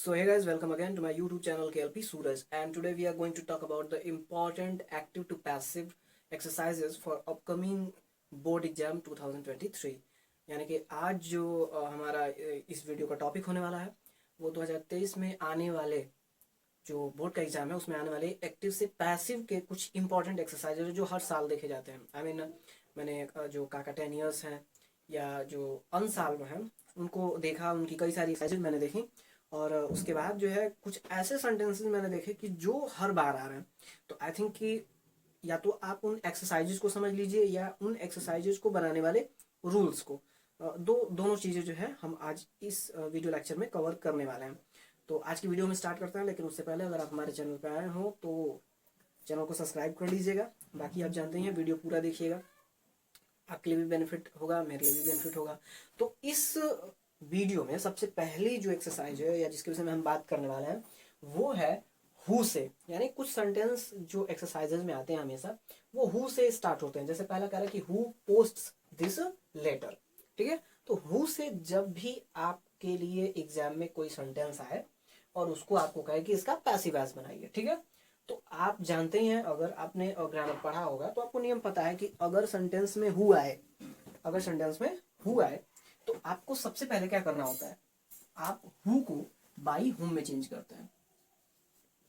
So hey guys, welcome again to my YouTube channel KLP Suraj, and today we are going to talk about the important active to passive exercises for upcoming board exam 2023। यानी कि आज जो हमारा इस video का topic होने वाला है वो 2023 में आने वाले जो बोर्ड का एग्जाम है उसमें आने वाले एक्टिव से पैसिव के कुछ इंपॉर्टेंट एक्सरसाइजेज जो हर साल देखे जाते हैं। आई मीन मैंने जो काका 10 ईयर्स हैं या जो अनसाल्व हैं उनको देखा, उनकी कई सारी एक्सरसाइजेज मैंने देखी और उसके बाद जो है कुछ ऐसे सेंटेंसेस मैंने देखे कि जो हर बार आ रहे हैं। तो आई थिंक कि या तो आप उन एक्सरसाइजेज को समझ लीजिए या उन एक्सरसाइजेज को बनाने वाले रूल्स को, दोनों चीज़ें जो है हम आज इस वीडियो लेक्चर में कवर करने वाले हैं। तो आज की वीडियो में स्टार्ट करते हैं, लेकिन उससे पहले अगर आप हमारे चैनल पर आए हो तो चैनल को सब्सक्राइब कर लीजिएगा। बाकी आप जानते हैं वीडियो पूरा देखिएगा, आपके लिए भी बेनिफिट होगा, मेरे लिए भी बेनिफिट होगा। तो इस वीडियो में सबसे पहली जो एक्सरसाइज है या जिसके विषय में हम बात करने वाले हैं वो है हु से। यानी कुछ सेंटेंस जो एक्सरसाइजेज में आते हैं हमेशा वो हु से स्टार्ट होते हैं। जैसे पहला कह रहा है कि हु पोस्ट्स दिस लेटर, ठीक है। तो हु से जब भी आपके लिए एग्जाम में कोई सेंटेंस आए और उसको आपको कहे कि इसका पैसिव वॉइस बनाइए, ठीक है। तो आप जानते हैं, अगर आपने ग्रामर पढ़ा होगा तो आपको नियम पता है कि अगर सेंटेंस में हु आए, अगर सेंटेंस में हु आए तो आपको सबसे पहले क्या करना होता है, आप हु को बाई हुम में चेंज करते हैं।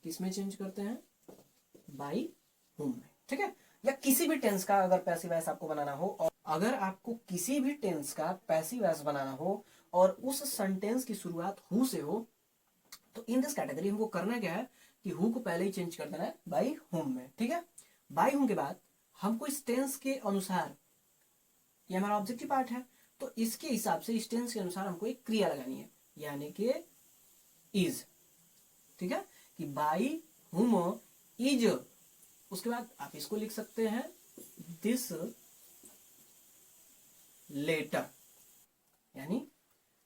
किस में चेंज करते हैं? बाई हुम में, ठीक है। या किसी भी टेंस का अगर पैसिव वॉइस आपको बनाना हो, और अगर आपको किसी भी टेंस का पैसिव वॉइस बनाना हो और उस सेंटेंस की शुरुआत हु से हो, तो इन दिस कैटेगरी हमको करना क्या है कि हु को पहले ही चेंज कर देना है बाई हुम में, ठीक है। बाई हुम के बाद हमको इस टेंस के अनुसार, ये हमारा ऑब्जेक्टिव पार्ट है, तो इसके हिसाब से इस टेंस के अनुसार हमको एक क्रिया लगानी है, यानी कि इज, ठीक है, कि बाई हुम इज। उसके बाद आप इसको लिख सकते हैं दिस लेटर, यानी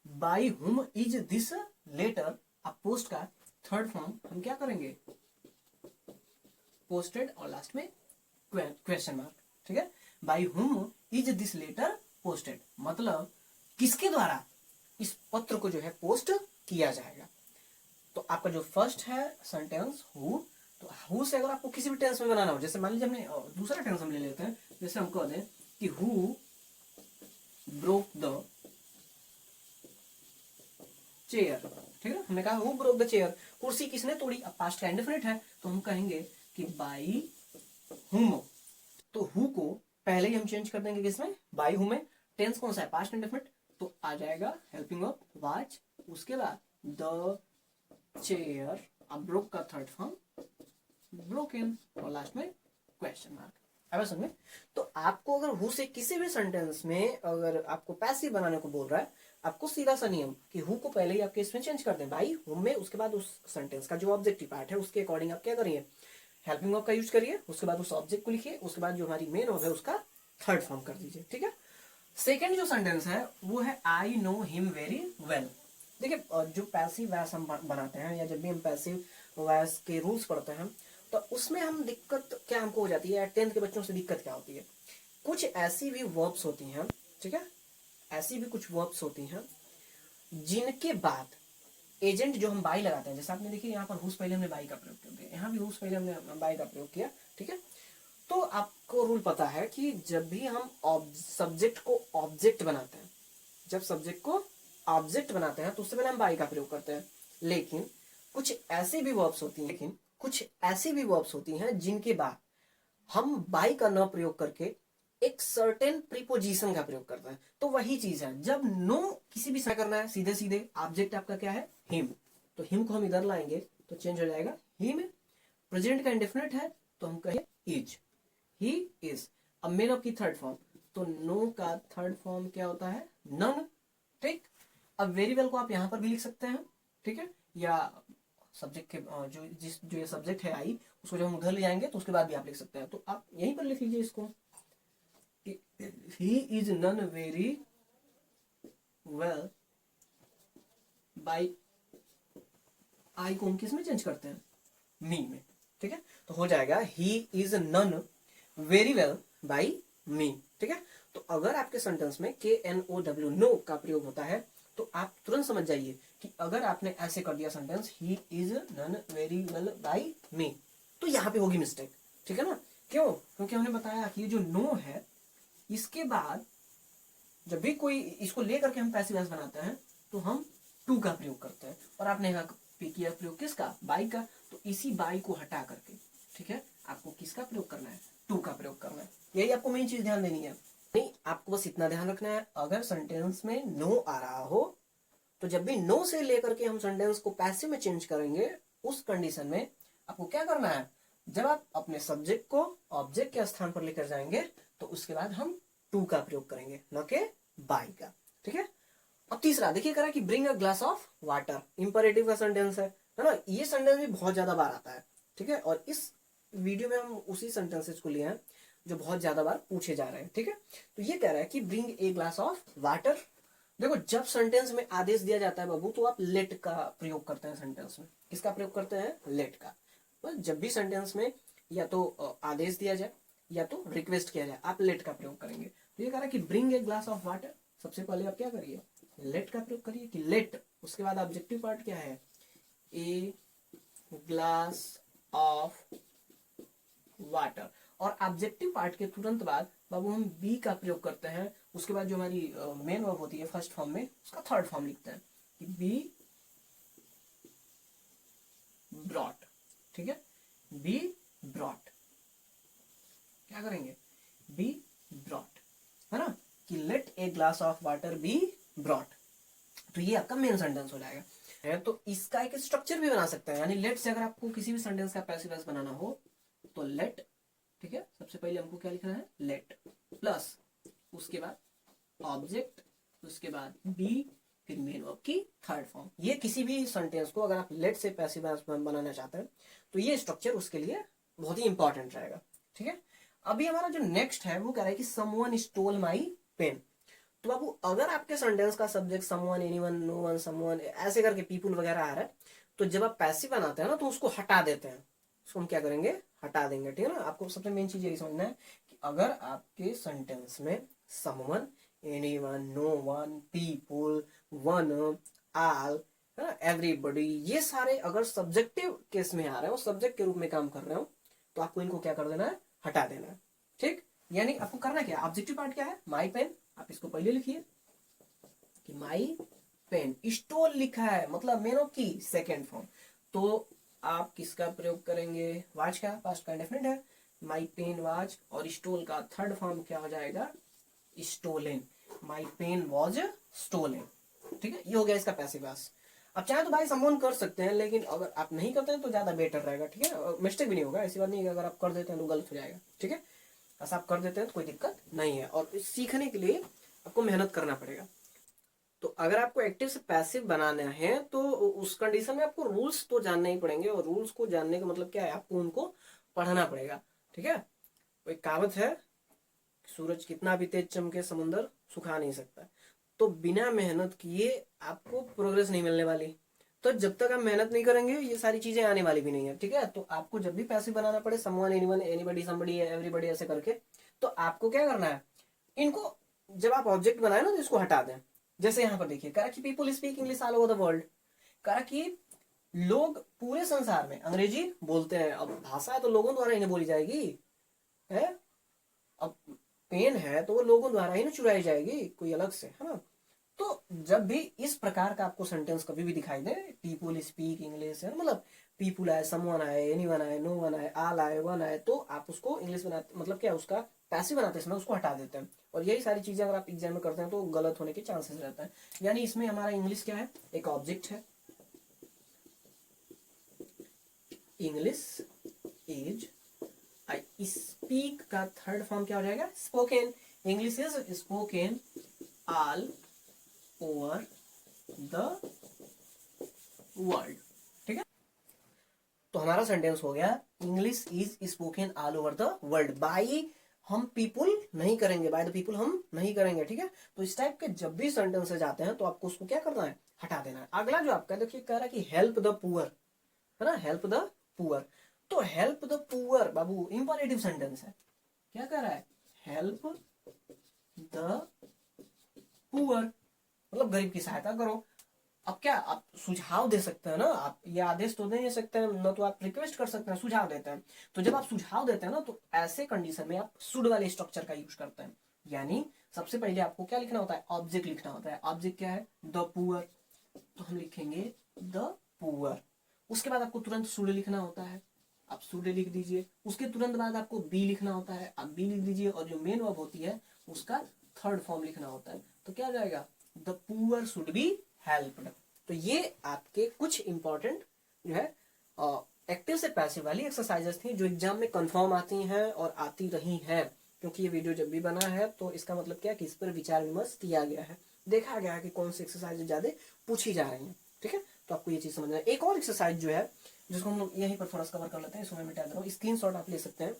by whom is this letter. अब पोस्ट का थर्ड फॉर्म हम क्या करेंगे? पोस्टेड और लास्ट में क्वेश्चन मार्क, ठीक है। By whom is this letter posted, मतलब किसके द्वारा इस पत्र को जो है पोस्ट किया जाएगा। तो आपका जो फर्स्ट है सेंटेंस हु, तो हु से अगर आपको किसी भी टेंस में बनाना हो, जैसे मान लीजिए हमने दूसरा टेंस हम ले लेते हैं, जैसे हम कह दें कि हु ब्रोक द चेयर, ठीक है। हमने कहा हु ब्रोक द चेयर, कुर्सी किसने तोड़ी। अब पास्ट का इंडेफिनिट है तो हम कहेंगे कि बाई हुम। तो हु को पहले ही हम चेंज कर देंगे किसमें? बाई हुम में। टेंस कौन सा है? पास्ट इंडेफिनिट, तो आ जाएगा हेल्पिंग ऑफ वाच। उसके बाद द चेयर, अब ब्रोक का थर्ड फॉर्म ब्रोकन और लास्ट में क्वेश्चन मार्क। अब समझ में? तो आपको अगर हु से किसी भी सेंटेंस में अगर आपको पैसिव बनाने को बोल रहा है, आपको सीधा सा नियम कि हु को पहले ही आपके इसमें चेंज कर दें बाई हुम में। उसके बाद उस सेंटेंस का जो ऑब्जेक्टिव पार्ट है उसके अकॉर्डिंग आप क्या करिए? हेल्पिंग वर्ब का यूज करिए। उसके बाद उस ऑब्जेक्ट को लिखिए, उसके बाद जो हमारी मेन वर्ब है उसका थर्ड फॉर्म कर दीजिए, ठीक है। सेकेंड जो सेंटेंस है वो है I know him very well. देखिए, जो पैसिव वॉइस हम बनाते हैं या जब भी हम पैसिव वॉइस के रूल्स पढ़ते हैं तो उसमें हम दिक्कत क्या हमको हो जाती है, 10th के बच्चों से दिक्कत क्या होती है, कुछ ऐसी भी वर्ब्स होती हैं, ठीक है, ऐसी भी कुछ वर्ब्स होती हैं जिनके बाद एजेंट जो हम बाई लगाते हैं, जैसे आपने देखिए यहाँ पर हुस पहले हमने बाई का प्रयोग किया, यहाँ भी हुस पहले हमने बाई का प्रयोग किया, ठीक है। तो आपको रूल पता है कि जब भी हम सब्जेक्ट को ऑब्जेक्ट बनाते हैं, जब सब्जेक्ट को ऑब्जेक्ट बनाते हैं तो उससे पहले हम बाई का प्रयोग करते हैं। लेकिन कुछ ऐसी भी वर्ब्स होती हैं जिनके बाद हम बाई का न प्रयोग करके एक सर्टेन प्रीपोजिशन का प्रयोग करता है। तो वही चीज है, जब नो किसी भी करना है, सीधे सीधे ऑब्जेक्ट आपका क्या है? हिम। तो हिम को हम इधर लाएंगे तो चेंज हो जाएगा हिम। प्रेजेंट का इंडेफिनिट है तो हम कहें इज, ही इज। अब मेन ऑफ की थर्ड फॉर्म, तो नो का थर्ड फॉर्म क्या होता है? नन, ठीक। अब वेरी वेल को आप यहां पर भी लिख सकते हैं, ठीक है, या सब्जेक्ट के जो ये सब्जेक्ट है आई, उसको जब हम उधर ले जाएंगे तो उसके बाद भी आप लिख सकते हैं। तो आप यहीं पर लिख लीजिए इसको, he is none very well by, आई को हम किस में चेंज करते हैं? मी में, ठीक है। तो हो जाएगा he is none very well by me, ठीक है। तो अगर आपके सेंटेंस में KNOW नो का प्रयोग होता है तो आप तुरंत समझ जाइए कि अगर आपने ऐसे कर दिया sentence, he is done very well by me, तो यहाँ पे होगी मिस्टेक, ठीक है ना। क्यों? क्योंकि हमने बताया कि ये जो नो है, इसके बाद जब भी कोई इसको लेकर के हम पैसिव वॉइस बनाते हैं तो हम टू का प्रयोग करते हैं, और आपने यहाँ किया प्रयोग किसका? बाई का। तो इसी बाई को हटा करके, ठीक है, आपको किसका प्रयोग करना है? टू का प्रयोग करना है। यही आपको मेन चीज ध्यान देनी है। नहीं, आपको बस इतना ध्यान रखना है, अगर सेंटेंस में नो आ रहा हो तो जब भी नो से लेकर के हम सेंटेंस को पैसिव में चेंज करेंगे, उस कंडीशन में आपको क्या करना है? जब आप अपने सब्जेक्ट को ऑब्जेक्ट के स्थान पर लेकर जाएंगे तो उसके बाद हम टू का प्रयोग करेंगे, न के बाय का, ठीक है। अब तीसरा देखिए, करा कि bring a glass of water, imperative का सेंटेंस है ना। ये सेंटेंस भी बहुत ज्यादा बार आता है, ठीक है, और इस वीडियो में हम उसी सेंटेंसेस को लिए हैं जो बहुत ज्यादा बार पूछे जा रहे हैं, ठीक है। तो ये कह रहा है कि bring a glass of water. देखो, जब सेंटेंस में आदेश दिया जाता है बाबू, तो आप लेट का प्रयोग करते हैं सेंटेंस में। किसका प्रयोग करते हैं? लेट का। बस जब भी सेंटेंस में या तो आदेश दिया जाए या तो रिक्वेस्ट किया जाए, आप लेट का प्रयोग करेंगे। तो ये कह रहा है कि bring a glass of water, सबसे पहले आप क्या करिए? लेट का प्रयोग करिए कि लेट, उसके बाद ऑब्जेक्टिव पार्ट क्या है? ए ग्लास ऑफ वाटर, और ऑब्जेक्टिव पार्ट के तुरंत बाद बाबू हम बी का प्रयोग करते हैं। उसके बाद जो हमारी मेन वर्ब होती है फर्स्ट फॉर्म में, उसका थर्ड फॉर्म लिखते हैं कि बी ब्रॉट, ठीक है, बी ब्रॉट। क्या करेंगे? बी ब्रॉट, है ना, कि let a glass of water be brought. तो ये आपका मेन सेंटेंस हो जाएगा है। तो इसका एक स्ट्रक्चर भी बना सकते हैं, यानी लेट से अगर आपको किसी भी सेंटेंस का पैसिव वॉइस बनाना हो तो लेट, ठीक है, सबसे पहले हमको क्या लिखना है? लेट, प्लस उसके बाद ऑब्जेक्ट, उसके बाद बी, फिर मेन वर्ब की थर्ड फॉर्म। ये किसी भी सेंटेंस को अगर आप लेट से पैसिव वॉइस बनाना चाहते हैं तो ये स्ट्रक्चर उसके लिए बहुत ही इंपॉर्टेंट रहेगा, ठीक है। अभी हमारा जो नेक्स्ट है वो कह रहा है कि समवन स्टोल माई पेन। तो बाबू, अगर आपके सेंटेंस का subject someone, anyone, no one, someone ऐसे करके पीपल वगैरह आ रहा है, तो जब आप पैसिव बनाते हैं ना तो उसको हटा देते हैं। उसको हम क्या करेंगे? हटा देंगे, ठीक है ना। आपको सबसे मेन चीज यही समझना है कि अगर आपके सेंटेंस में someone, anyone, no one, people, one, all, है ना, एवरीबॉडी, ये सारे अगर सब्जेक्टिव केस में आ रहे हो, सब्जेक्ट के रूप में काम कर रहे हो, तो आपको इनको क्या कर देना है? हटा देना है, ठीक। यानी आपको करना क्या है? ऑब्जेक्टिव पार्ट क्या है? माई पेन, आप इसको पहले लिखिए कि माई पेन। स्टोल लिखा है मतलब मेनो की सेकेंड फॉर्म, तो आप किसका प्रयोग करेंगे? वाज का, पास्ट का इंडेफिनिट है, माई पेन वाज, और स्टोल का थर्ड फॉर्म क्या हो जाएगा? Stolen. My pen was stolen, ठीक है। ये हो गया इसका पैसिव वॉइस। अब चाहे तो भाई समवन कर सकते हैं, लेकिन अगर आप नहीं करते हैं तो ज्यादा बेटर रहेगा, ठीक है। मिस्टेक भी नहीं होगा, ऐसी बात नहीं है कि अगर आप कर देते हैं तो गलत हो जाएगा, ठीक है। बस आप कर देते हैं तो कोई दिक्कत नहीं है, और सीखने के लिए आपको मेहनत करना पड़ेगा। तो अगर आपको एक्टिव से पैसिव बनाना है तो उस कंडीशन में आपको रूल्स तो जानने ही पड़ेंगे, और रूल्स को जानने का मतलब क्या है? आपको उनको पढ़ना पड़ेगा, ठीक है। तो एक कहावत है, सूरज कितना भी तेज चमके समुंदर सुखा नहीं सकता। तो बिना मेहनत किए आपको प्रोग्रेस नहीं मिलने वाली। तो जब तक आप मेहनत नहीं करेंगे ये सारी चीजें आने वाली भी नहीं है, ठीक है। तो आपको जब भी पैसिव बनाना पड़े, someone, anyone, anybody, somebody, everybody ऐसे करके, तो आपको क्या करना है? इनको जब आप ऑब्जेक्ट बनाए ना तो इसको हटा दें। जैसे यहाँ पर देखिए, कहा कि people speak English all over the world. कहा कि लोग पूरे संसार में अंग्रेजी बोलते हैं। अब भाषा है तो लोगों द्वारा इन्हें बोली जाएगी, है। अब पेन है तो वो लोगों द्वारा ही ना चुराई जाएगी कोई अलग से, है ना। तो जब भी इस प्रकार का आपको सेंटेंस कभी भी दिखाई दे, पीपल स्पीक इंग्लिश, है मतलब पीपल आए, समवन आए, एनीवन आए, नो वन आए, ऑल आए, वन आए, तो आप उसको इंग्लिश बनाते, मतलब क्या, उसका पैसिव बनाते समय उसको हटा देते हैं। और यही सारी चीजें अगर आप एग्जाम में करते हैं तो गलत होने के चांसेस रहता है। यानी इसमें हमारा इंग्लिश क्या है? एक ऑब्जेक्ट है। इंग्लिश इज, आई स्पीक का थर्ड फॉर्म क्या हो जाएगा? Spoken. English is spoken all over the world, ठीक है। तो हमारा सेंटेंस हो गया, English is spoken all over the world by, हम पीपुल नहीं करेंगे, बाय द पीपुल हम नहीं करेंगे, ठीक है। तो इस टाइप के जब भी सेंटेंसेज आते हैं तो आपको उसको क्या करना है? हटा देना है। अगला जो आपका देखिए कह रहा है कि हेल्प द पुअर, है ना, हेल्प द पुअर। तो help the poor Babu imperative sentence है। क्या कह रहा है? हेल्प द पुअर, मतलब गरीब की सहायता करो। अब क्या आप सुझाव दे सकते हैं ना, आप ये आदेश तो दे नहीं सकते हैं ना, तो आप रिक्वेस्ट कर सकते हैं, सुझाव देते हैं। तो जब आप सुझाव देते हैं ना, तो ऐसे कंडीशन में आप शुड वाले स्ट्रक्चर का यूज करते हैं। यानी सबसे पहले आपको क्या लिखना होता है, ऑब्जेक्ट लिखना होता है। ऑब्जेक्ट क्या है, द पुअर, तो हम लिखेंगे द पुअर। उसके बाद आपको तुरंत शुड लिखना होता है, आप शुड लिख दीजिए। उसके तुरंत बाद आपको बी लिखना होता है, आप बी लिख दीजिए। और जो मेन वर्ब होती है उसका थर्ड फॉर्म लिखना होता है। तो क्या आ जाएगा, the poor should be helped. तो ये आपके कुछ इंपॉर्टेंट जो है एक्टिव से पैसिव वाली एक्सरसाइजेस थी, जो एग्जाम में कंफर्म आती हैं और आती रही हैं। क्योंकि ये वीडियो जब भी बना है तो इसका मतलब क्या है कि इस पर विचार विमर्श किया गया है, देखा गया है कि कौन सी एक्सरसाइज ज्यादा पूछी जा रही है। ठीक है, तो आपको ये चीज समझना है। एक और एक्सरसाइज जो है जिसको हम लोग यहीं पर थोड़ा सा कवर कर लेते हैं, इसको मैं मिटा दे रहा हूँ। स्क्रीन शॉट आप ले सकते हैं,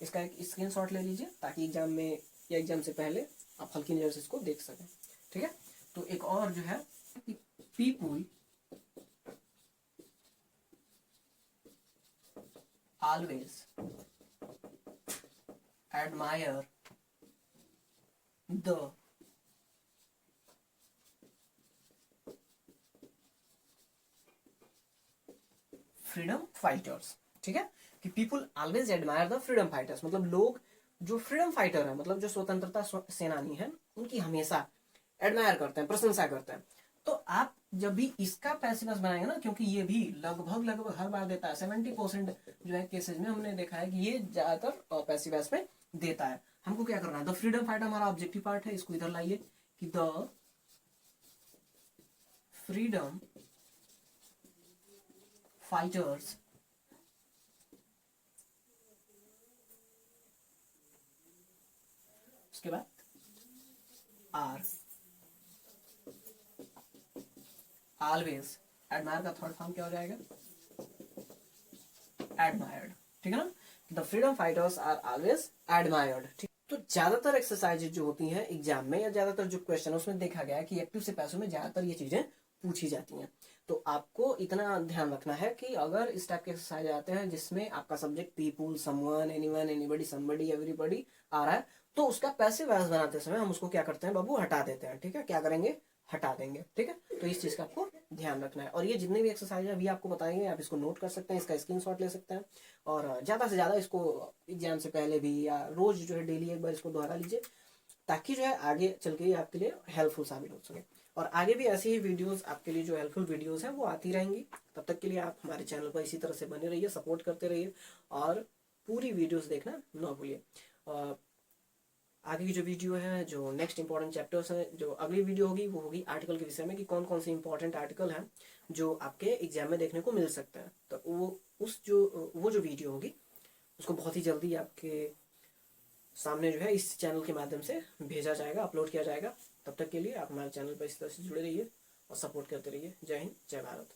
इसका एक स्क्रीन शॉट ले लीजिए ताकि एग्जाम में या एग्जाम से पहले आप हल्की नजर से इसको देख सकें। ठीक है, तो एक और जो है, people always admire the freedom fighters. ठीक है, कि people always admire the freedom fighters, मतलब लोग जो फ्रीडम फाइटर है, मतलब जो स्वतंत्रता सेनानी है, उनकी हमेशा एडमायर करते हैं, प्रशंसा करते हैं। तो आप जब भी इसका पैसिवस बनाएंगे ना, क्योंकि ये भी लगभग हर बार देता है, 70% जो है केसेज में हमने देखा है कि ये ज्यादातर पैसिवस में देता है। हमको क्या करना है, द फ्रीडम फाइटर हमारा ऑब्जेक्टिव पार्ट है, इसको इधर लाइए कि द फ्रीडम फाइटर्स उसके बाद आर ऑलवेज, एडमायर का थर्ड फॉर्म क्या हो जाएगा, एडमायर्ड। ठीक है ना, the freedom fighters are always admired. ठीक, तो ज्यादातर एक्सरसाइजेज जो होती हैं एग्जाम में, या ज्यादातर जो क्वेश्चन है उसमें देखा गया है कि एक्टिव से पैसिव में ज्यादातर ये चीजें पूछी जाती हैं। तो आपको इतना ध्यान रखना है कि अगर इस टाइप के एक्सरसाइज आते हैं जिसमें आपका subject people, someone, anyone, anybody, somebody, everybody आ रहा है, तो उसका पैसिव वॉइस बनाते समय हम उसको क्या करते हैं बाबू, हटा देते हैं। ठीक है, क्या करेंगे, हटा देंगे। ठीक है, तो इस चीज का आपको ध्यान रखना है। और ये जितने भी एक्सरसाइज अभी आपको बताएंगे, आप इसको नोट कर सकते हैं, इसका स्क्रीनशॉट ले सकते हैं, और ज्यादा से ज्यादा इसको एग्जाम से पहले भी या रोज जो है डेली एक बार इसको दोहरा लीजिए, ताकि जो है आगे चल के आपके लिए हेल्पफुल साबित हो सके। और आगे भी ऐसी ही वीडियोस आपके लिए, जो हेल्पफुल वीडियोस हैं वो आती रहेंगी। तब तक के लिए आप हमारे चैनल पर इसी तरह से बने रहिए, सपोर्ट करते रहिए, और पूरी वीडियोस देखना ना भूलिए। आगे की जो वीडियो है, जो नेक्स्ट इंपॉर्टेंट चैप्टर्स हैं, जो अगली वीडियो होगी वो होगी आर्टिकल के विषय में, कि कौन कौन से इंपॉर्टेंट आर्टिकल हैं जो आपके एग्जाम में देखने को मिल सकते हैं। तो वो जो वीडियो होगी उसको बहुत ही जल्दी आपके सामने जो है इस चैनल के माध्यम से भेजा जाएगा, अपलोड किया जाएगा। तब तक के लिए आप हमारे चैनल पर इस तरह से जुड़े रहिए और सपोर्ट करते रहिए। जय हिंद, जय भारत।